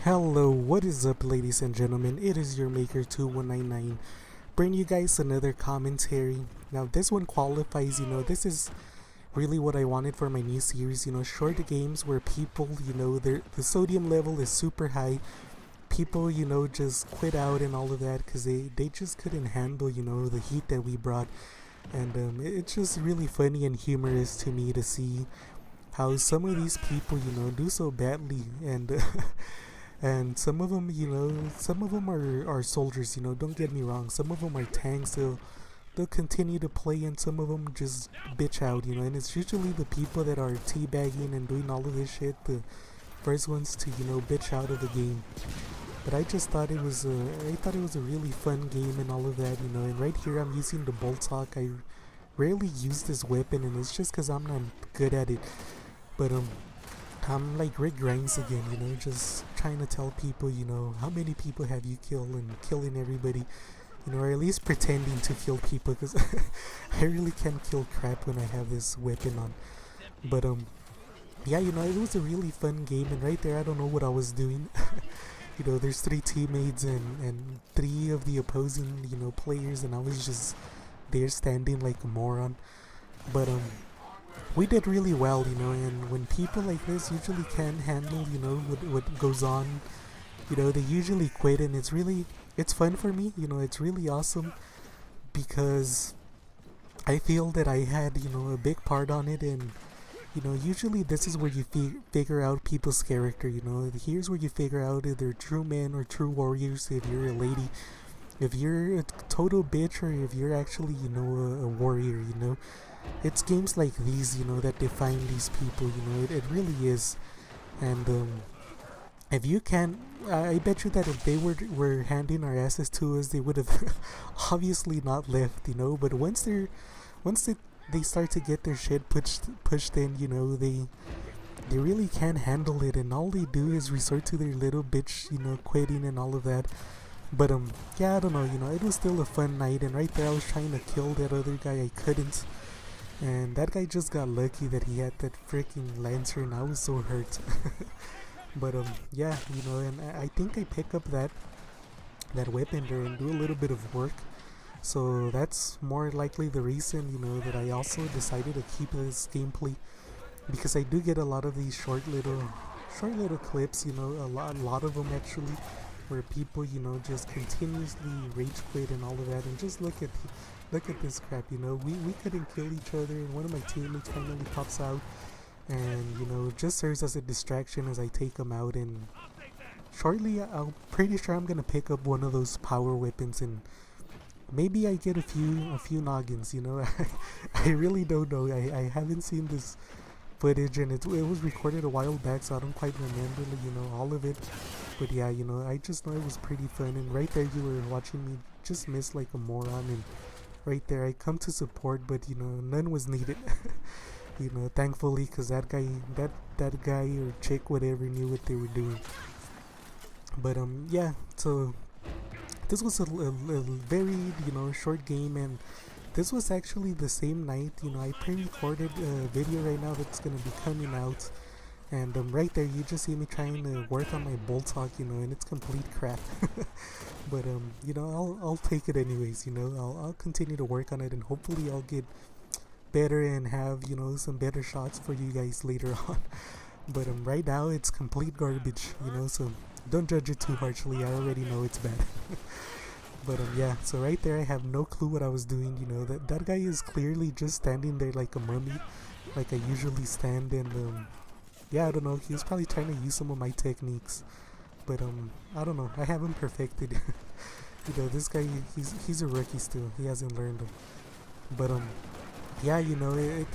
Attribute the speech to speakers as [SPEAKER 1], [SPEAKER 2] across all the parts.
[SPEAKER 1] Hello, what is up, ladies and gentlemen? It is your Maker 2199 bringing you guys another commentary. Now, this one qualifies, this is really what I wanted for my new series, short games where people, the sodium level is super high. People, just quit out and all of that because they just couldn't handle, the heat that we brought. And it's just really funny and humorous to me to see how some of these people, do so badly. And and some of them, some of them are soldiers. Don't get me wrong. Some of them are tanks. They'll continue to play, and some of them just bitch out. And it's usually the people that are teabagging and doing all of this shit, the first ones to bitch out of the game. But I just thought it was a really fun game and all of that. And right here I'm using the bolt hawk. I rarely use this weapon, and it's just because I'm not good at it. But I'm like Rick Grimes again, just trying to tell people, how many people have you killed and killing everybody, or at least pretending to kill people, because I really can't kill crap when I have this weapon on. But yeah, it was a really fun game, and right there I don't know what I was doing. There's 3 teammates and 3 of the opposing, players, and I was just there standing like a moron. But we did really well, and when people like this usually can't handle, what goes on, they usually quit, and it's fun for me, it's really awesome because I feel that I had, a big part on it. And usually this is where you figure out people's character. Here's where you figure out if they're true men or true warriors, if you're a lady, if you're a total bitch, or if you're actually, a warrior. It's games like these, that define these people. It really is. And if you can, I bet you that if they were handing our asses to us, they would have obviously not left. But once they start to get their shit pushed in, they really can't handle it, and all they do is resort to their little bitch, quitting and all of that. But yeah, I don't know, it was still a fun night, and right there I was trying to kill that other guy. I couldn't, and that guy just got lucky that he had that freaking lantern. I was so hurt. But yeah, and I think I pick up that weapon there and do a little bit of work. So that's more likely the reason, that I also decided to keep this gameplay, because I do get a lot of these short little clips, a lot of them actually, where people, just continuously rage quit and all of that. And just look at this crap, we couldn't kill each other, and one of my teammates finally pops out, and it just serves as a distraction as I take him out. And shortly, I'm pretty sure I'm gonna pick up one of those power weapons, and maybe I get a few noggins. I really don't know. I haven't seen this footage, and it was recorded a while back, so I don't quite remember all of it. But yeah, I just know it was pretty fun. And right there you were watching me just miss like a moron, and right there I come to support, but none was needed. Thankfully, because that guy or chick, whatever, knew what they were doing. But yeah, so this was a very short game, and this was actually the same night. I pre-recorded a video right now that's gonna be coming out, and right there you just see me trying to work on my bolt hawk, and it's complete crap. But I'll take it anyways. I'll continue to work on it, and hopefully I'll get better and have some better shots for you guys later on. But right now it's complete garbage, so don't judge it too harshly. I already know it's bad. But yeah, so right there I have no clue what I was doing. That guy is clearly just standing there like a mummy, like I usually stand. And yeah, I don't know, he was probably trying to use some of my techniques, but I don't know, I haven't perfected. This guy, he's a rookie still, he hasn't learned them. But yeah,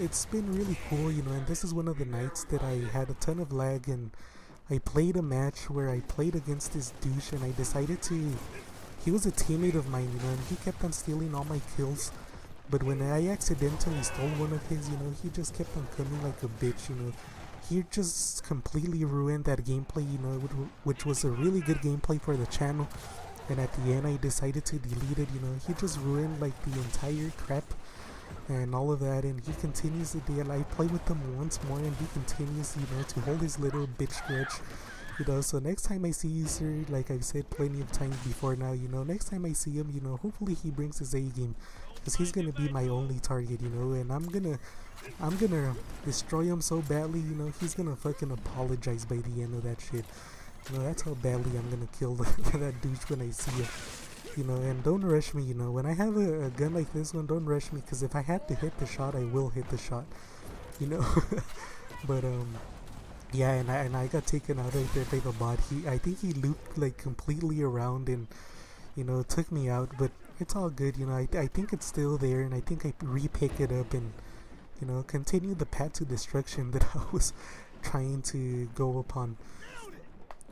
[SPEAKER 1] it's been really cool, and this is one of the nights that I had a ton of lag, and I played a match where I played against this douche, and I decided to. He was a teammate of mine, and he kept on stealing all my kills. But when I accidentally stole one of his, he just kept on coming like a bitch. He just completely ruined that gameplay, which was a really good gameplay for the channel. And at the end, I decided to delete it. He just ruined like the entire crap and all of that, and he continues to do it. I play with him once more, and he continues, to hold his little bitch grudge. You know, so next time I see you, sir, like I've said plenty of times before now, you know, next time I see him, you know, hopefully he brings his A game, because he's gonna be my only target, you know, and I'm gonna destroy him so badly, you know, he's gonna fucking apologize by the end of that shit. You know, that's how badly I'm gonna kill that douche when I see him. You know, and don't rush me, you know, when I have a gun like this one, don't rush me, because if I have to hit the shot, I will hit the shot, you know. But yeah, and I got taken out right there by the bot. I think he looped like completely around and, you know, took me out, but it's all good, you know. I think it's still there, and I think I re-pick it up and, you know, continue the path to destruction that I was trying to go upon.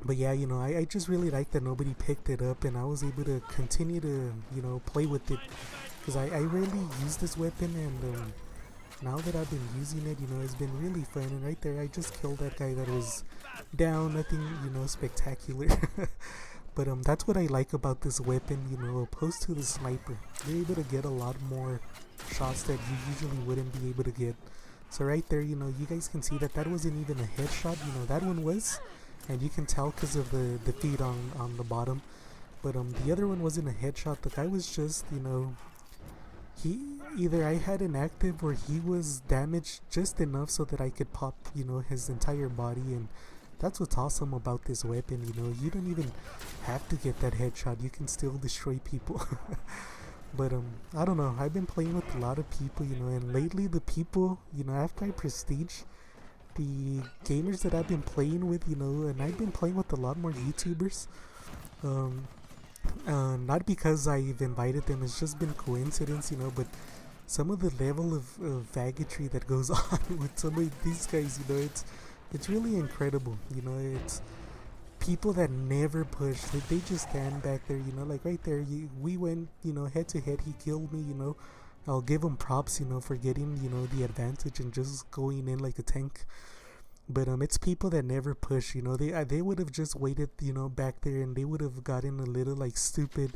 [SPEAKER 1] But yeah, you know, I just really like that nobody picked it up, and I was able to continue to, you know, play with it, because I rarely use this weapon, and now that I've been using it, you know, it's been really fun. And right there, I just killed that guy that was down, nothing, you know, spectacular. But that's what I like about this weapon, you know, opposed to the sniper. You're able to get a lot more shots that you usually wouldn't be able to get. So right there, you know, you guys can see that that wasn't even a headshot, you know, that one was, and you can tell because of the feed on the bottom. But the other one wasn't a headshot. The guy was just, you know, he either I had an active or he was damaged just enough so that I could pop, you know, his entire body. And that's what's awesome about this weapon, you know, you don't even have to get that headshot, you can still destroy people. But I don't know, I've been playing with a lot of people, you know, and lately the people, you know, after I prestige, the gamers that I've been playing with, you know, and I've been playing with a lot more YouTubers. Not because I've invited them, it's just been coincidence, you know, but some of the level of faggotry that goes on with some of these guys, you know, it's really incredible, you know. It's people that never push, they just stand back there, you know, like right there, we went, you know, head to head, he killed me, you know. I'll give him props, you know, for getting, you know, the advantage and just going in like a tank. But it's people that never push, you know. They would have just waited, you know, back there, and they would have gotten a little like stupid,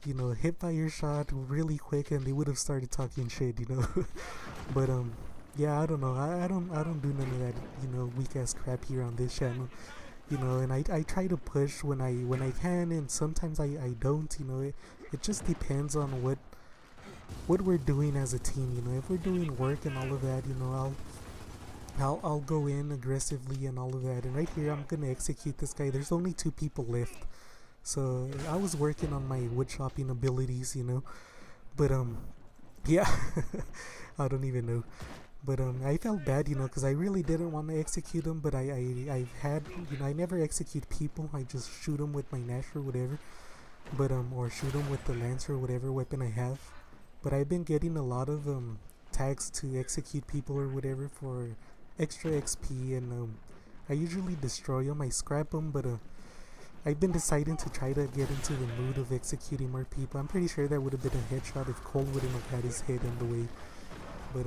[SPEAKER 1] you know, hit by your shot really quick, and they would have started talking shit, you know. But yeah, I don't know. I don't do none of that, you know, weak ass crap here on this channel, you know. And I try to push when I can, and sometimes I don't, you know. It just depends on what we're doing as a team, you know. If we're doing work and all of that, you know, I'll go in aggressively and all of that. And right here, I'm gonna execute this guy. There's only 2 people left, so I was working on my wood chopping abilities, you know. But yeah, I don't even know. But I felt bad, you know, because I really didn't want to execute him. But I've had, you know, I never execute people. I just shoot them with my Nash or whatever. But or shoot them with the Lancer or whatever weapon I have. But I've been getting a lot of tags to execute people or whatever for extra XP, and I usually destroy them, I scrap them, but I've been deciding to try to get into the mood of executing more people. I'm pretty sure that would have been a headshot if Cole wouldn't have had his head in the way. But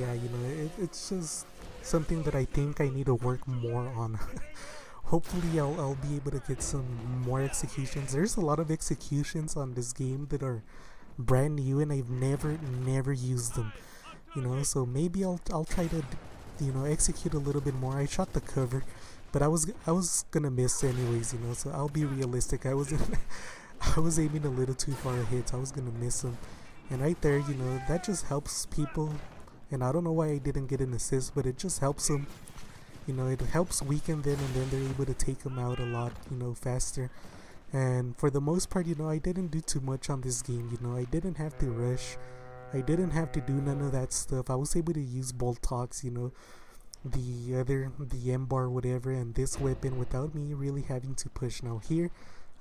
[SPEAKER 1] yeah, you know, it's just something that I think I need to work more on. Hopefully I'll be able to get some more executions. There's a lot of executions on this game that are brand new, and I've never used them, you know. So maybe I'll try to, you know, execute a little bit more. I shot the cover, but I was gonna miss anyways, you know. So I'll be realistic. I was aiming a little too far ahead, so I was gonna miss them. And right there, you know, that just helps people. And I don't know why I didn't get an assist, but it just helps them. You know, it helps weaken them, and then they're able to take them out a lot, you know, faster. And for the most part, you know, I didn't do too much on this game, you know. I didn't have to rush, I didn't have to do none of that stuff. I was able to use bolt talks, you know, the M bar, whatever, and this weapon without me really having to push. Now here,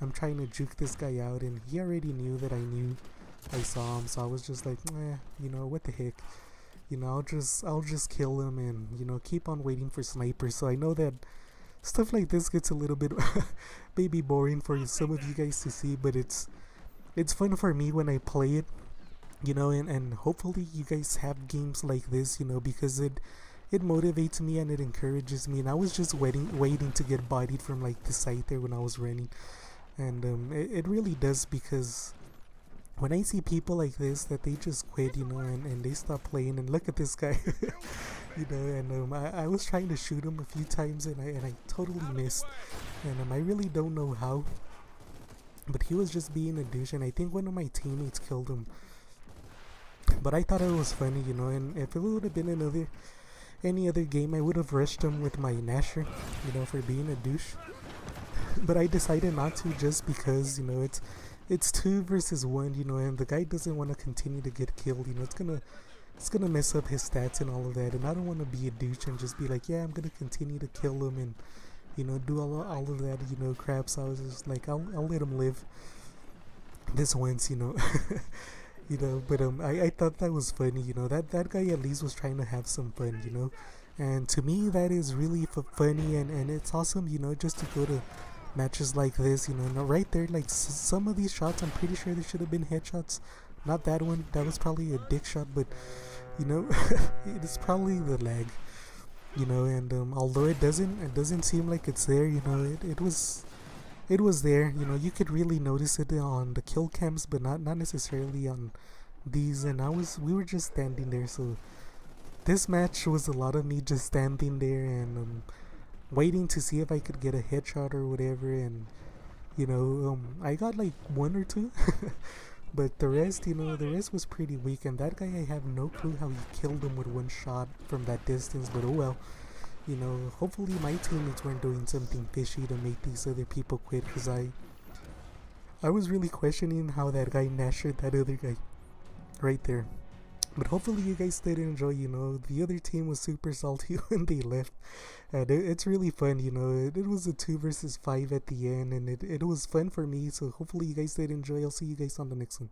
[SPEAKER 1] I'm trying to juke this guy out, and he already knew that I saw him, so I was just like, you know, what the heck. You know, I'll just kill him and, you know, keep on waiting for snipers. So I know that stuff like this gets a little bit maybe boring for some of you guys to see, but it's fun for me when I play it, you know, and hopefully you guys have games like this, you know, because it motivates me and it encourages me. And I was just waiting to get bodied from like the site there when I was running, and it really does, because when I see people like this that they just quit, you know, and they stop playing, and look at this guy. you know, and I was trying to shoot him a few times, and I totally missed, and I really don't know how, but he was just being a douche, and I think one of my teammates killed him. But I thought it was funny, you know, and if it would have been any other game, I would have rushed him with my Nasher, you know, for being a douche. But I decided not to, just because, you know, it's 2 versus 1, you know, and the guy doesn't want to continue to get killed, you know. It's gonna mess up his stats and all of that, and I don't want to be a douche and just be like, yeah, I'm gonna continue to kill him and, you know, do all of that, you know, crap. So I was just like, I'll let him live this once, you know. You know, but I thought that was funny, you know, that guy at least was trying to have some fun, you know, and to me that is really funny, and it's awesome, you know, just to go to matches like this, you know. And right there, like some of these shots, I'm pretty sure they should have been headshots. Not that one, that was probably a dick shot, but you know, it's probably the lag, you know. And although it doesn't seem like it's there, you know, it was there, you know. You could really notice it on the kill cams, but not necessarily on these. And we were just standing there, so this match was a lot of me just standing there and waiting to see if I could get a headshot or whatever. And you know, I got like one or two, but the rest, you know, the rest was pretty weak. And that guy, I have no clue how he killed him with one shot from that distance, but oh well. You know, hopefully my teammates weren't doing something fishy to make these other people quit, because I was really questioning how that guy nashed that other guy right there. But hopefully you guys did enjoy, you know. The other team was super salty when they left, and it's really fun, you know. It was a 2 versus 5 at the end, and it was fun for me. So hopefully you guys did enjoy. I'll see you guys on the next one.